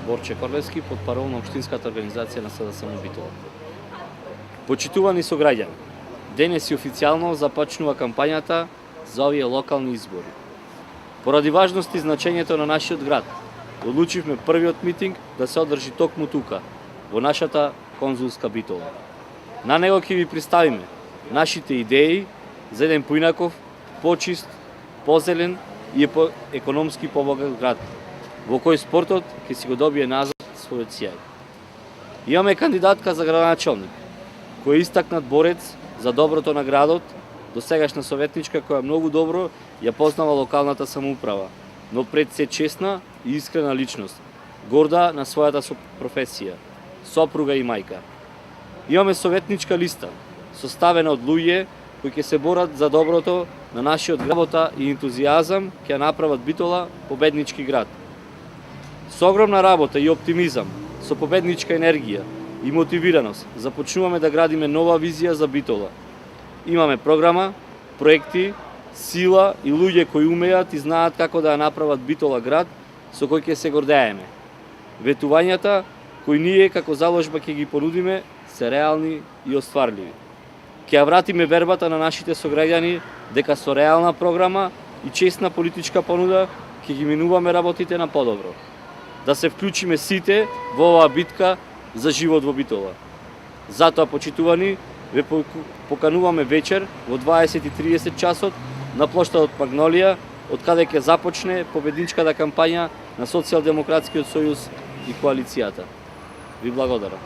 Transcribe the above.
Борче Корлевски, под парол на Општинската организација на СДСМ Битола. Почитувани сограѓани, денес и официјално започнува кампањата за овие локални избори. Поради важност и значењето на нашиот град, одлучивме првиот митинг да се одржи токму тука, во нашата конзулска Битола. На него ќе ви представиме нашите идеи за еден поинаков, почист, позелен и економски побогат град, во кој спортот ќе си го добие назад својот сјај. Имаме кандидатка за градоначалник, кој е истакнат борец за доброто на градот, досегашна советничка која многу добро ја познава локалната самоуправа, но пред се честна и искрена личност, горда на својата професија, сопруга и мајка. Имаме советничка листа, составена од луѓе кои ќе се борат за доброто на нашиот работа и ентузијазам ќе направат Битола победнички град. Со огромна работа и оптимизам, со победничка енергија и мотивираност, започнуваме да градиме нова визија за Битола. Имаме програма, проекти, сила и луѓе кои умеат и знаат како да ја направат Битола град со кој ќе се гордееме. Ветувањата кои ние како заложба ќе ги понудиме се реални и остварливи. Ќе ја вратиме вербата на нашите сограѓани дека со реална програма и честна политичка понуда ќе ги минуваме работите на подобро. Да се вклучиме сите во оваа битка за живот во Битола. Затоа, почитувани, ве покануваме вечер во 20:30 часот на плоштадот Магнолија, од каде ќе започне победничката кампања на Социјалдемократскиот сојуз и коалицијата. Ви благодарам.